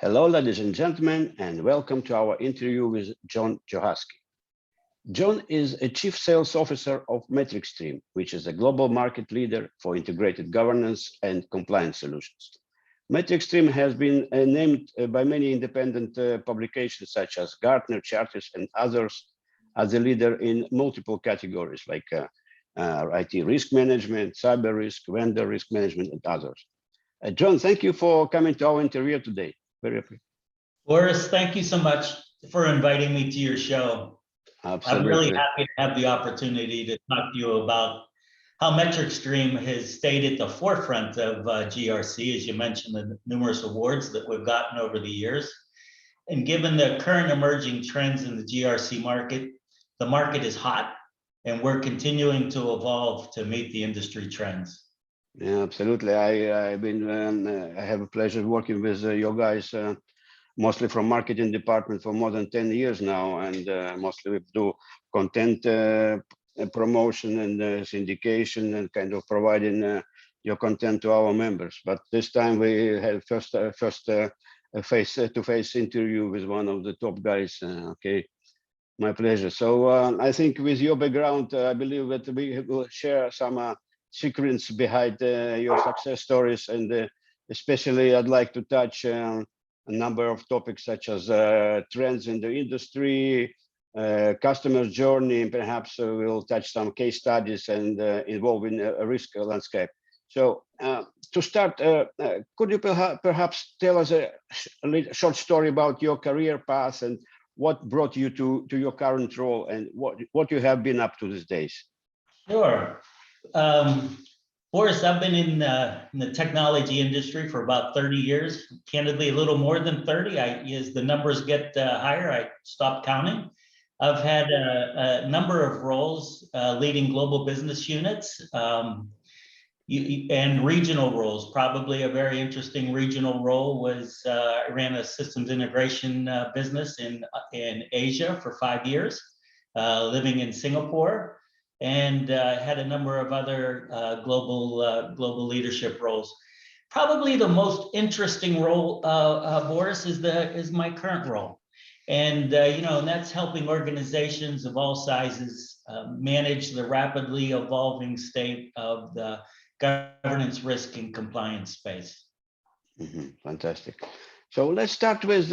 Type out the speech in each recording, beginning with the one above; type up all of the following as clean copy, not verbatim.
Hello, ladies and gentlemen, and welcome to our interview with John Johasky. John is a Chief Sales Officer of MetricStream, which is a global market leader for integrated governance and compliance solutions. MetricStream has been named by many independent publications such as Gartner, Chartis, and others as a leader in multiple categories like IT risk management, cyber risk, vendor risk management, and others. John, thank you for coming to our interview today. Very happy. Boris, thank you so much for inviting me to your show. Absolutely. I'm really happy to have the opportunity to talk to you about how MetricStream has stayed at the forefront of GRC, as you mentioned, the numerous awards that we've gotten over the years. And given the current emerging trends in the GRC market, the market is hot, and we're continuing to evolve to meet the industry trends. Yeah, absolutely. I have a pleasure working with you guys, mostly from marketing department for more than 10 years now, and mostly we do content promotion and syndication and kind of providing your content to our members. But this time we had first face-to-face interview with one of the top guys. Okay, my pleasure. So I think with your background, I believe that we will share some secrets behind your success stories, and especially I'd like to touch a number of topics such as trends in the industry, customer journey, and perhaps we'll touch some case studies and involving a risk landscape. So to start, could you perhaps tell us a short story about your career path and what brought you to your current role and what you have been up to these days? Sure. Boris, I've been in the technology industry for about 30 years, candidly a little more than 30. As the numbers get higher, I stopped counting. I've had a number of roles leading global business units and regional roles. Probably a very interesting regional role was I ran a systems integration business in Asia for 5 years, living in Singapore, and had a number of other global leadership roles. Probably the most interesting role, Boris, is my current role, and and that's helping organizations of all sizes manage the rapidly evolving state of the governance, risk, and compliance space. Fantastic. So let's start with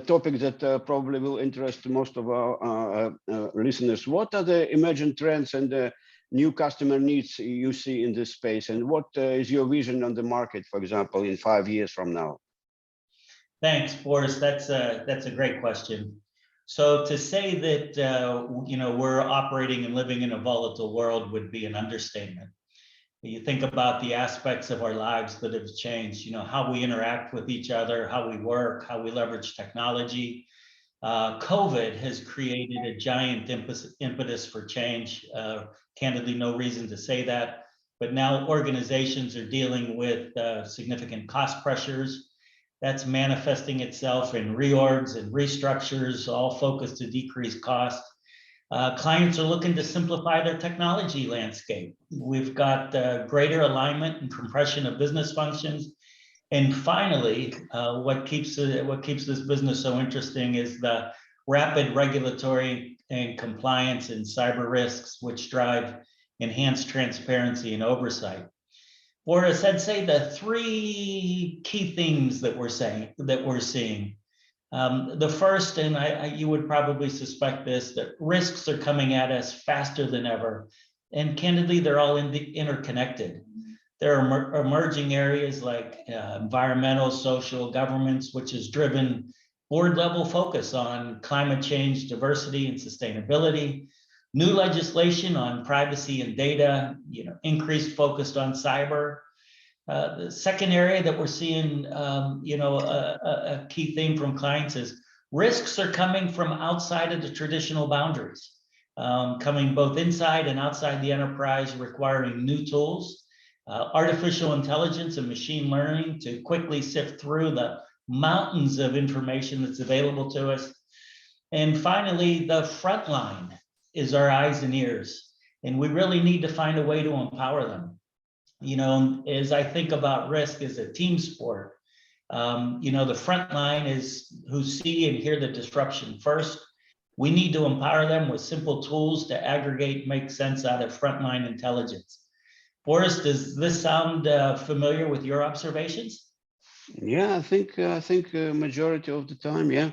topic that probably will interest most of our listeners. What are the emerging trends and the new customer needs you see in this space? And what is your vision on the market, for example, in 5 years from now? Thanks, Boris. That's a great question. So to say that we're operating and living in a volatile world would be an understatement. You think about the aspects of our lives that have changed, how we interact with each other, how we work, how we leverage technology. COVID has created a giant impetus for change. Candidly, no reason to say that, but now organizations are dealing with significant cost pressures. That's manifesting itself in reorgs and restructures, all focused to decrease cost. Clients are looking to simplify their technology landscape. We've got greater alignment and compression of business functions. And finally, what keeps this business so interesting is the rapid regulatory and compliance and cyber risks, which drive enhanced transparency and oversight. Boris, I'd say the 3 key themes that we're seeing. The first, and you would probably suspect this, that risks are coming at us faster than ever. And candidly, they're all interconnected. There are emerging areas like environmental, social, governance, which has driven board level focus on climate change, diversity, and sustainability. New legislation on privacy and data, increased focus on cyber. The second area that we're seeing, a key theme from clients is risks are coming from outside of the traditional boundaries, coming both inside and outside the enterprise, requiring new tools, artificial intelligence and machine learning to quickly sift through the mountains of information that's available to us. And finally, the front line is our eyes and ears, and we really need to find a way to empower them. As I think about risk as a team sport, The front line is who see and hear the disruption first. We need to empower them with simple tools to aggregate, make sense out of frontline intelligence. Boris, does this sound familiar with your observations? Yeah, I think majority of the time, yeah.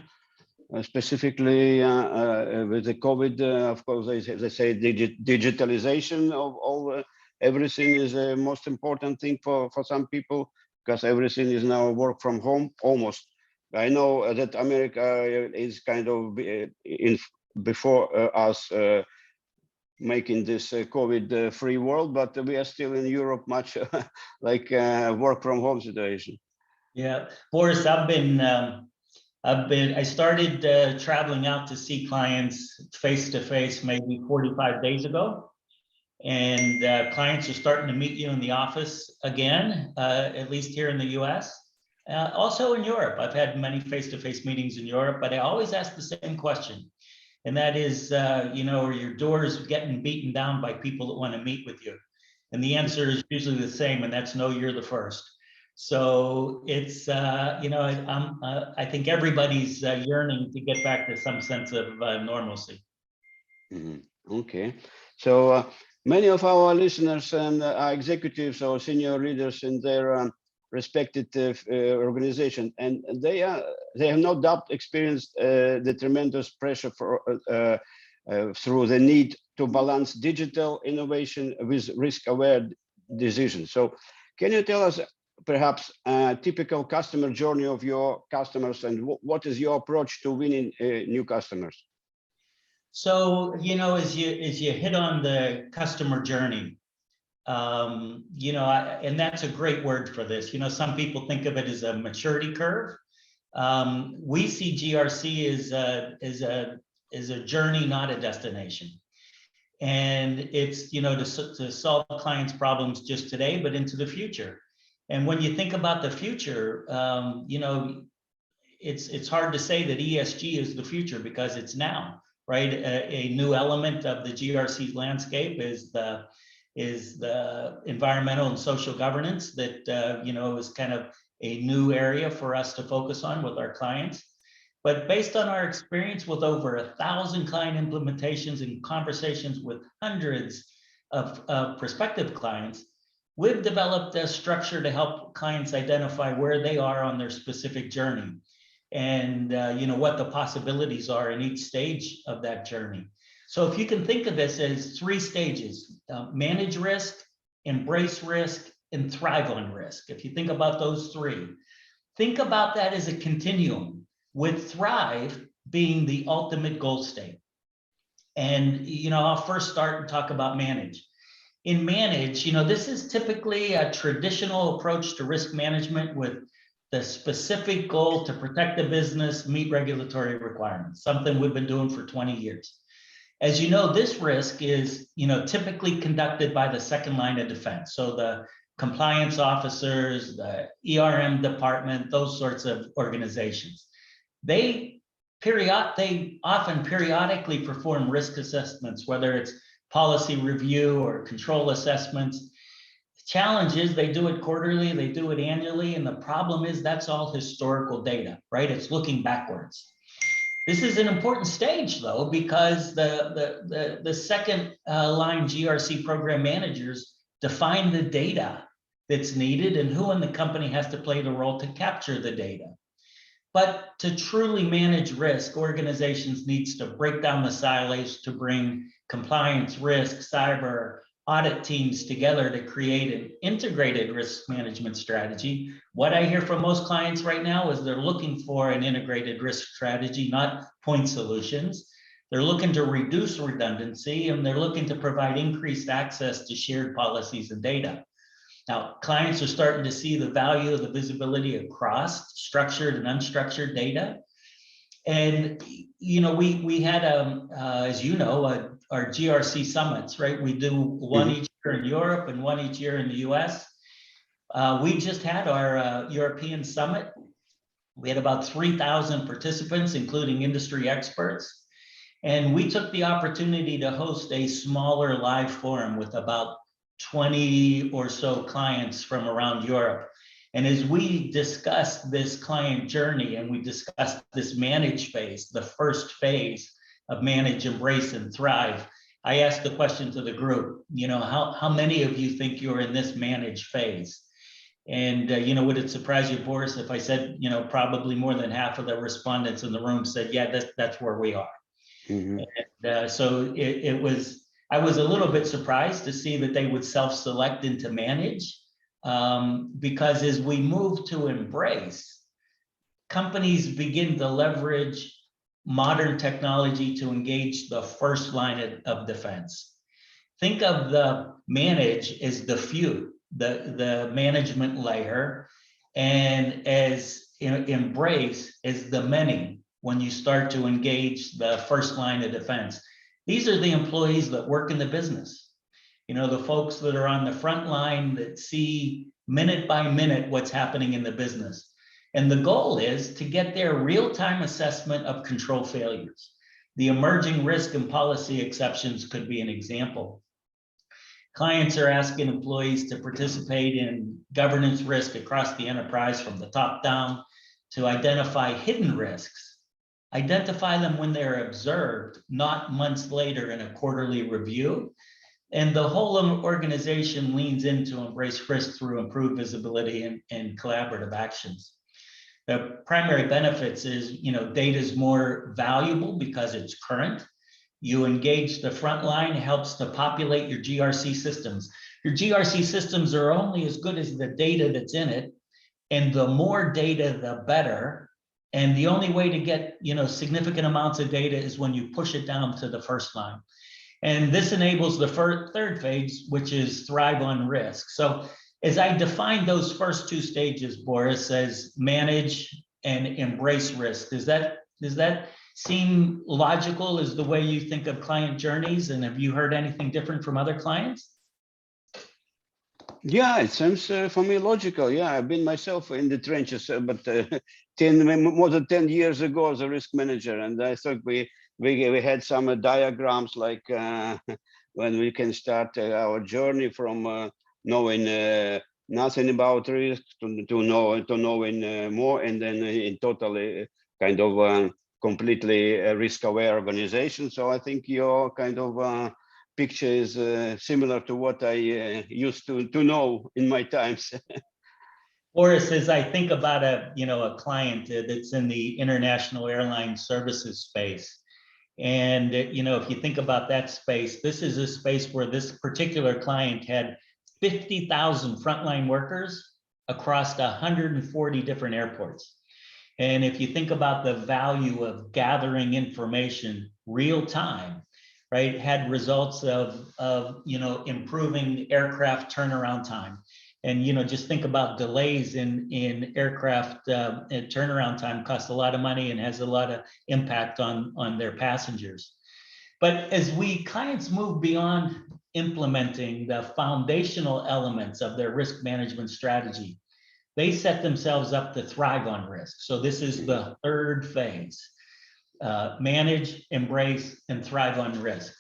Specifically with the COVID, of course, they say digitalization of all everything is the most important thing for some people, because everything is now work from home almost. I know that America is kind of in before us making this COVID free world, but we are still in Europe much like work from home situation. Yeah, Boris, I started traveling out to see clients face to face maybe 45 days ago. And clients are starting to meet you in the office again, at least here in the US. Also in Europe, I've had many face-to-face meetings in Europe, but I always ask the same question. And that is, are your doors getting beaten down by people that want to meet with you? And the answer is usually the same, and that's no, you're the first. So it's, I think everybody's yearning to get back to some sense of normalcy. Okay. So many of our listeners and are executives or senior leaders in their respected organization, and they have no doubt experienced the tremendous pressure for through the need to balance digital innovation with risk-aware decisions. So can you tell us perhaps a typical customer journey of your customers, and what is your approach to winning new customers? So, as you hit on the customer journey, and that's a great word for this. Some people think of it as a maturity curve. We see GRC as a journey, not a destination. And it's, to solve clients' problems just today, but into the future. And when you think about the future, it's hard to say that ESG is the future because it's now, right? A new element of the GRC landscape is the environmental and social governance that is kind of a new area for us to focus on with our clients. But based on our experience with over 1,000 client implementations and conversations with hundreds of prospective clients, we've developed a structure to help clients identify where they are on their specific journey and what the possibilities are in each stage of that journey. So if you can think of this as 3 stages, manage risk, embrace risk, and thrive on risk. If you think about those 3, think about that as a continuum, with thrive being the ultimate goal state. And, I'll first start and talk about manage. In manage, this is typically a traditional approach to risk management with the specific goal to protect the business, meet regulatory requirements, something we've been doing for 20 years. As you know, this risk is, typically conducted by the second line of defense. So the compliance officers, the ERM department, those sorts of organizations. They often periodically perform risk assessments, whether it's policy review or control assessments. The challenge is they do it quarterly, they do it annually, and the problem is that's all historical data, right? It's looking backwards. This is an important stage, though, because the second line GRC program managers define the data that's needed and who in the company has to play the role to capture the data. But to truly manage risk, organizations needs to break down the silos to bring compliance, risk, cyber, audit teams together to create an integrated risk management strategy. What I hear from most clients right now is they're looking for an integrated risk strategy, not point solutions. They're looking to reduce redundancy, and they're looking to provide increased access to shared policies and data. Now, clients are starting to see the value of the visibility across structured and unstructured data. And, we had, as you know, our GRC summits, right? We do one each year in Europe and one each year in the US. We just had our European summit. We had about 3,000 participants, including industry experts. And we took the opportunity to host a smaller live forum with about 20 or so clients from around Europe. And as we discussed this client journey and we discussed this manage phase, the first phase of manage, embrace, and thrive, I asked the question to the group, how many of you think you're in this manage phase? And, would it surprise you, Boris, if I said, probably more than half of the respondents in the room said, yeah, that's where we are. Mhm. And so I was a little bit surprised to see that they would self-select into manage, because as we move to embrace, companies begin to leverage modern technology to engage the first line of defense. Think of the manage as the few, the management layer, and as embrace as the many when you start to engage the first line of defense. These are the employees that work in the business. The folks that are on the front line that see minute by minute what's happening in the business. And the goal is to get their real-time assessment of control failures. The emerging risk and policy exceptions could be an example. Clients are asking employees to participate in governance risk across the enterprise from the top down to identify hidden risks. Identify them when they're observed, not months later in a quarterly review. And the whole organization leans in to embrace risk through improved visibility and collaborative actions. The primary benefits is, data is more valuable because it's current. You engage the front line, helps to populate your GRC systems. Your GRC systems are only as good as the data that's in it. And the more data, the better. And the only way to get, significant amounts of data is when you push it down to the first line. And this enables the third phase, which is thrive on risk. So as I define those first two stages, Boris, as manage and embrace risk, does that seem logical as the way you think of client journeys? And have you heard anything different from other clients? Yeah, it seems for me logical. Yeah, I've been myself in the trenches, but more than 10 years ago as a risk manager, and I thought we had some diagrams like when we can start our journey from knowing nothing about risk to knowing more, and then in totally kind of completely risk-aware organization. So I think your kind of picture is similar to what I used to know in my times. Boris, as I think about a client that's in the international airline services space, and if you think about that space, this is a space where this particular client had 50,000 frontline workers across 140 different airports. And if you think about the value of gathering information real time, right, had results of improving aircraft turnaround time. And just think about delays in aircraft and turnaround time costs a lot of money and has a lot of impact on their passengers. But as clients move beyond implementing the foundational elements of their risk management strategy, they set themselves up to thrive on risk. So this is the third phase. Manage, embrace, and thrive on risk.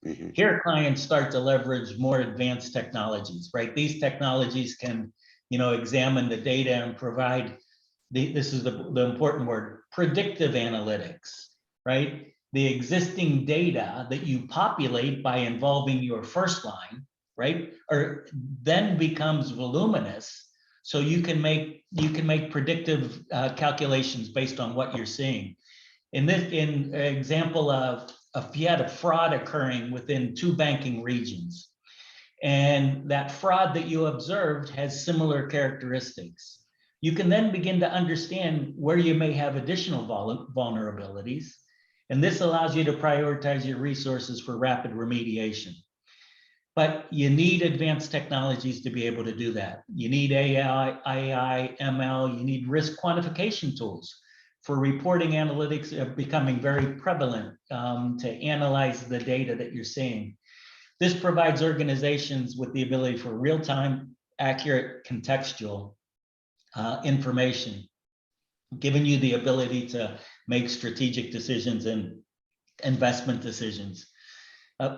Mm-hmm. Here, clients start to leverage more advanced technologies, right? These technologies can, examine the data and provide, this is the important word, predictive analytics, right? The existing data that you populate by involving your first line, right, or then becomes voluminous, so you can make predictive calculations based on what you're seeing. In an example of if you had a fraud occurring within 2 banking regions, and that fraud that you observed has similar characteristics, you can then begin to understand where you may have additional vulnerabilities. And this allows you to prioritize your resources for rapid remediation. But you need advanced technologies to be able to do that. You need AI, ML, you need risk quantification tools for reporting analytics becoming very prevalent to analyze the data that you're seeing. This provides organizations with the ability for real-time, accurate, contextual information, giving you the ability to make strategic decisions and investment decisions.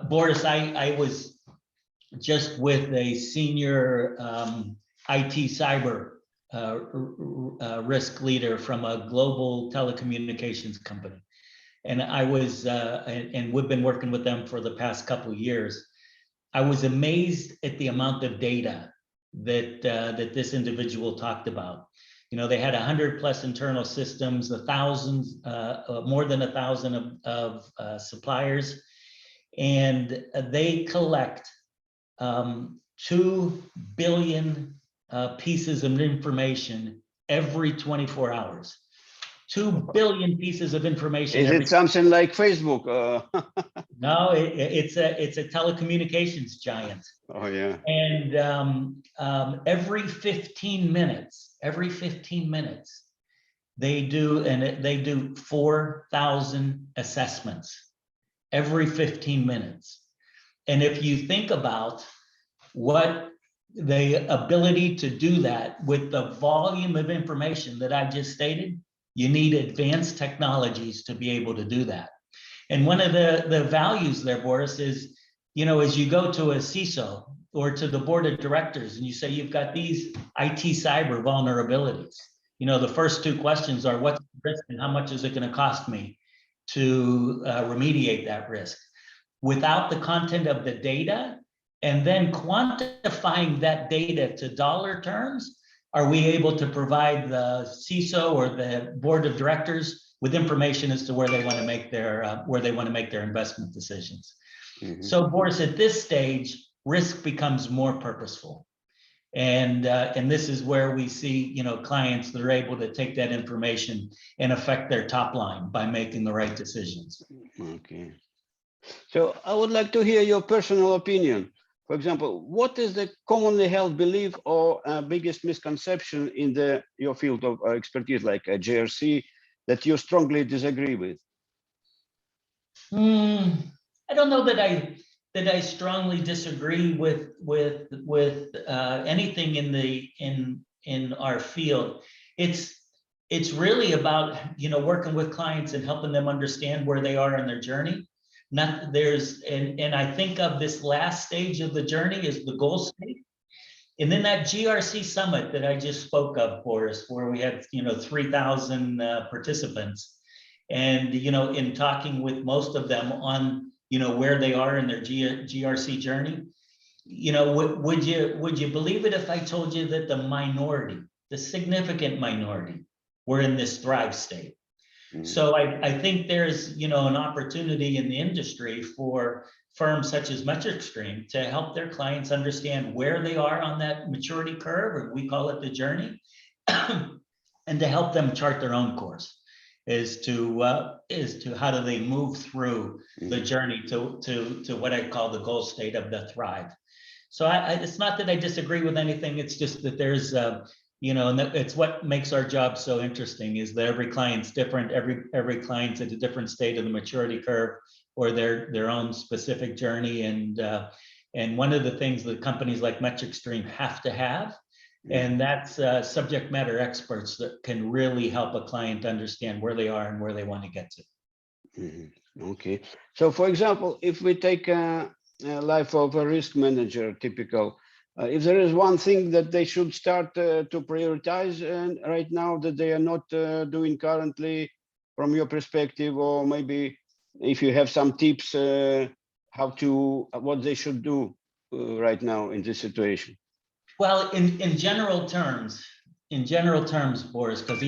Boris, I was just with a senior IT cyber risk leader from a global telecommunications company. And I was, and we've been working with them for the past couple of years. I was amazed at the amount of data that this individual talked about. You know, they had 100+ internal systems, more than 1,000 of suppliers, and they collect 2 billion pieces of information every 24 hours. 2 billion pieces of information. Is it something like Facebook? No, it's a telecommunications giant. Oh yeah. And every 15 minutes, they do 4,000 assessments every 15 minutes. And if you think about what the ability to do that with the volume of information that I just stated, you need advanced technologies to be able to do that. And one of the values there, Boris, is, you know, as you go to a CISO or to the board of directors and you say you've got these IT cyber vulnerabilities, you know, the first 2 questions are what's the risk and how much is it going to cost me to remediate that risk? Without the content of the data and then quantifying that data to dollar terms, are we able to provide the CISO or the board of directors with information as to where they want to make their investment decisions? Mm-hmm. So, Boris, at this stage, risk becomes more purposeful, and this is where we see, you know, clients that are able to take that information and affect their top line by making the right decisions. Okay. So I would like to hear your personal opinion. For example, what is the commonly held belief or biggest misconception in your field of expertise, like GRC, that you strongly disagree with? I don't know that I strongly disagree with anything in our field. It's really about, you know, working with clients and helping them understand where they are in their journey. And I think of this last stage of the journey as the goal state. And then that GRC summit that I just spoke of, Boris, where we had, you know, 3,000 participants, and, you know, in talking with most of them on, you know, where they are in their GRC journey, you know, would you believe it if I told you that the significant minority, were in this thrive state? So I think there's, you know, an opportunity in the industry for firms such as MetricStream to help their clients understand where they are on that maturity curve, or we call it the journey, and to help them chart their own course as to how do they move through the journey to what I call the goal state of the thrive. So it's not that I disagree with anything. It's just that there's you know, and it's what makes our job so interesting, is that every client's different. Every client's at a different state of the maturity curve or their own specific journey. And one of the things that companies like MetricStream have to have, and that's subject matter experts that can really help a client understand where they are and where they want to get to. Okay. So, for example, if we take a life of a risk manager, typical, if there is one thing that they should start to prioritize right now that they are not doing currently from your perspective, or maybe if you have some tips what they should do right now in this situation. Well, in general terms, Boris, because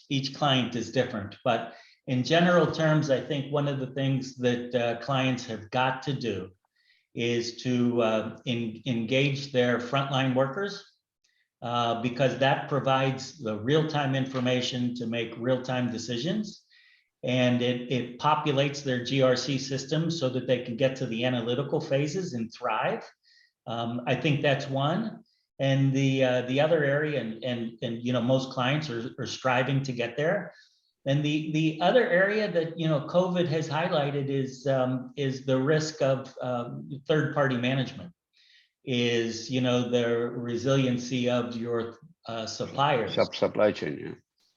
each client is different, but in general terms, I think one of the things that clients have got to do is to engage their frontline workers, because that provides the real-time information to make real-time decisions, and it populates their GRC system so that they can get to the analytical phases and thrive. I think that's one. And the other area, and you know, most clients are striving to get there. And the other area that, you know, COVID has highlighted is the risk of third-party management, is, you know, the resiliency of your suppliers. Supply chain, yeah.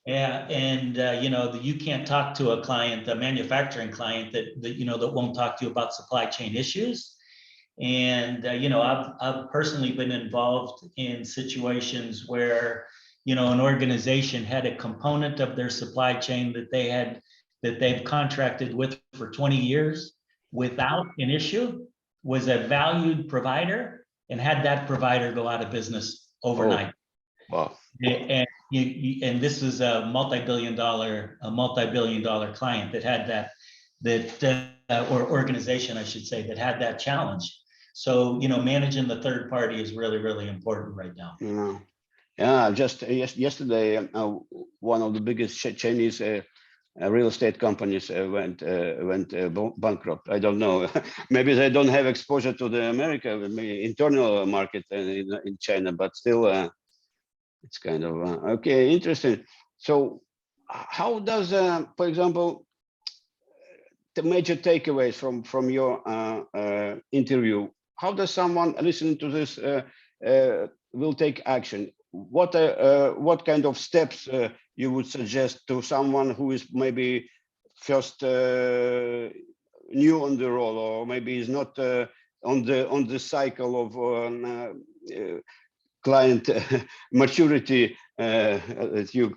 Yeah, and you know, you can't talk to a client, a manufacturing client that you know, that won't talk to you about supply chain issues. And you know, I've personally been involved in situations where, an organization had a component of their supply chain that they've contracted with for 20 years without an issue, was a valued provider, and had that provider go out of business overnight. Oh, wow. And this is a multi-billion dollar client that had or organization, I should say, that had that challenge. So, managing the third party is really, really important right now. Yeah, just yesterday, one of the biggest Chinese real estate companies went bankrupt. I don't know. Maybe they don't have exposure to the internal market in China, but still, it's kind of okay. Interesting. So, how does, for example, the major takeaways from your interview? How does someone listening to this will take action? What kind of steps you would suggest to someone who is maybe first new on the role, or maybe is not on the cycle of client maturity,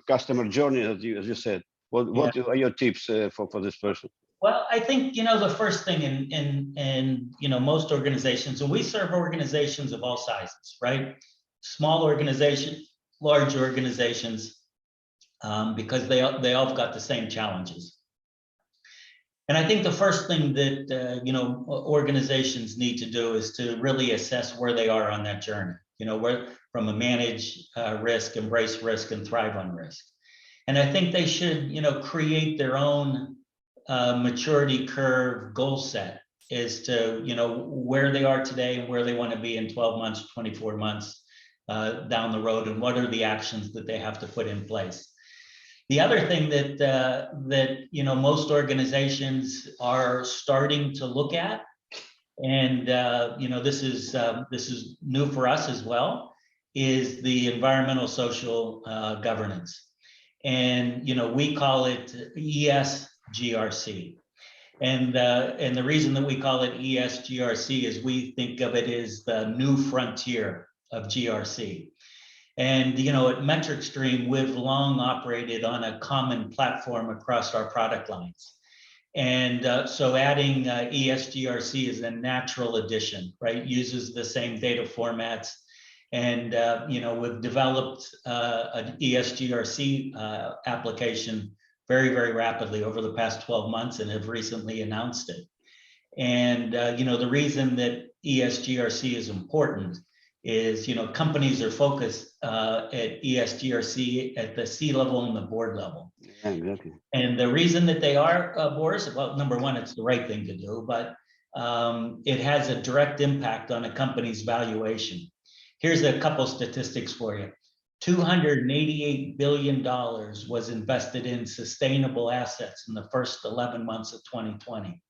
customer journey, as you said? What are your tips for this person? Well, I think, the first thing in most organizations, and we serve organizations of all sizes, right? Small organizations, large organizations, because they all got the same challenges. And I think the first thing that, organizations need to do is to really assess where they are on that journey, where from a manage risk, embrace risk, and thrive on risk. And I think they should, create their own maturity curve goal set as to, where they are today and where they want to be in 12 months, 24 months down the road, and what are the actions that they have to put in place. The other thing that most organizations are starting to look at, and this is new for us as well, is the environmental social governance, and we call it ESGRC. And the reason that we call it ESGRC is we think of it as the new frontier of GRC. And, at MetricStream, we've long operated on a common platform across our product lines. And so adding ESGRC is a natural addition, right? Uses the same data formats. And, we've developed an ESGRC application very, very rapidly over the past 12 months and have recently announced it. And, the reason that ESGRC is important is, companies are focused at ESGRC at the C-level and the board level. Yeah, exactly. And the reason that they are, Boris, well, number one, it's the right thing to do, but it has a direct impact on a company's valuation. Here's a couple statistics for you. $288 billion was invested in sustainable assets in the first 11 months of 2020.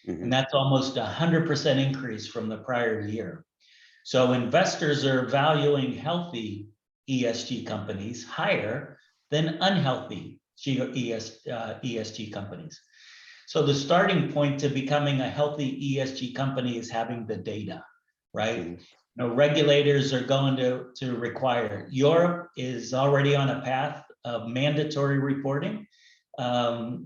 Mm-hmm. And that's almost 100% increase from the prior year. So investors are valuing healthy ESG companies higher than unhealthy ESG companies. So the starting point to becoming a healthy ESG company is having the data, right? Mm-hmm. Regulators are going to require. Europe is already on a path of mandatory reporting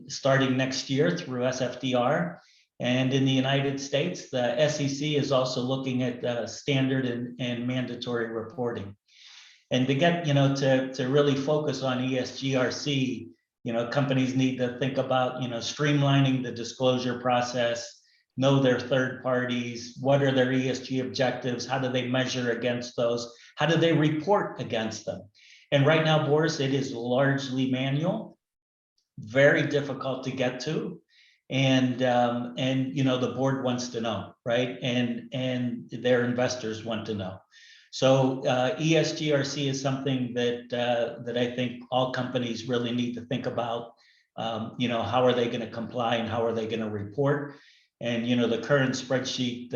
starting next year through SFDR. And in the United States, the SEC is also looking at standard and mandatory reporting. And to get, to really focus on ESGRC, companies need to think about, streamlining the disclosure process, know their third parties, what are their ESG objectives, how do they measure against those, how do they report against them. And right now, Boris, it is largely manual, very difficult to get to. And the board wants to know, right? And their investors want to know. So ESGRC is something that I think all companies really need to think about. How are they going to comply and how are they going to report? And the current spreadsheet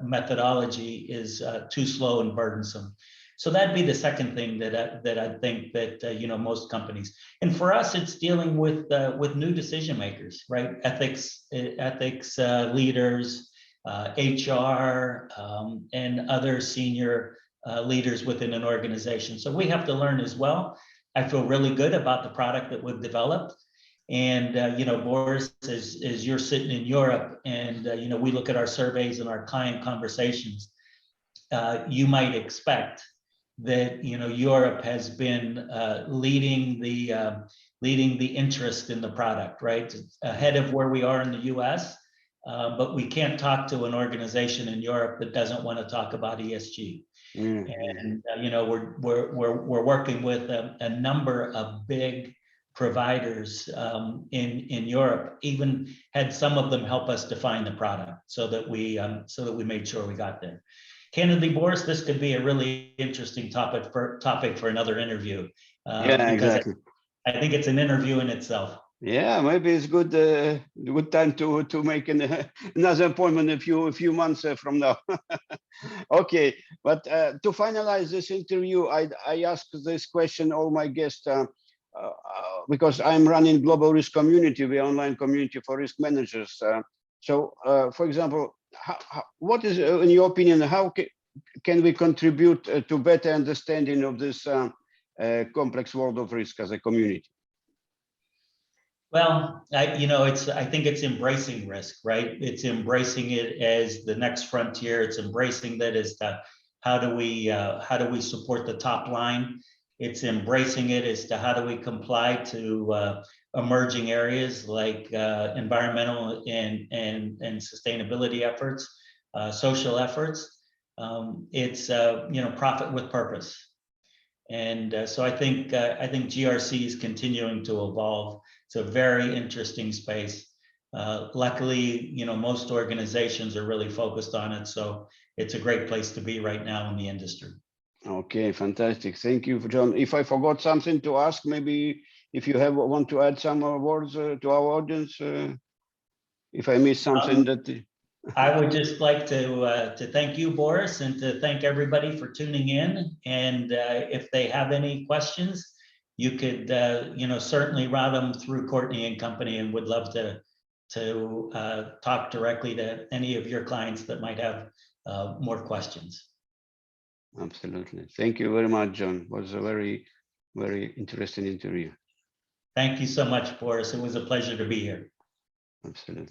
methodology is too slow and burdensome. So that'd be the second thing that I think that most companies, and for us, it's dealing with new decision makers, right? Ethics leaders, HR, and other senior leaders within an organization. So we have to learn as well. I feel really good about the product that we've developed. And, Boris, as you're sitting in Europe and, we look at our surveys and our client conversations, you might expect that, Europe has been leading the interest in the product, right? Ahead of where we are in the US. But we can't talk to an organization in Europe that doesn't want to talk about ESG. And we're working with a number of big providers in Europe. Even had some of them help us define the product so that we made sure we got there. Candidly, Boris, this could be a really interesting topic for another interview. Yeah, exactly. I think it's an interview in itself. Yeah, maybe it's good time to make another appointment a few months from now. Okay, but to finalize this interview, I ask this question all my guests because I'm running global risk community, the online community for risk managers. So, for example, what is, in your opinion, how can we contribute to better understanding of this complex world of risk as a community? Well, I think it's embracing risk, right? It's embracing it as the next frontier. It's embracing that as to how do we support the top line. It's embracing it as to how do we comply to emerging areas like environmental and sustainability efforts, social efforts. It's profit with purpose. And so I think GRC is continuing to evolve. It's a very interesting space. Luckily, most organizations are really focused on it. So it's a great place to be right now in the industry. Okay, fantastic. Thank you, John. If I forgot something to ask, maybe if you want to add some words to our audience, if I missed something that... I would just like to thank you, Boris, and to thank everybody for tuning in. And if they have any questions, you could, certainly route them through Courtney and company, and would love to talk directly to any of your clients that might have more questions. Absolutely. Thank you very much, John. It was a very, very interesting interview. Thank you so much, Boris. It was a pleasure to be here. Absolutely.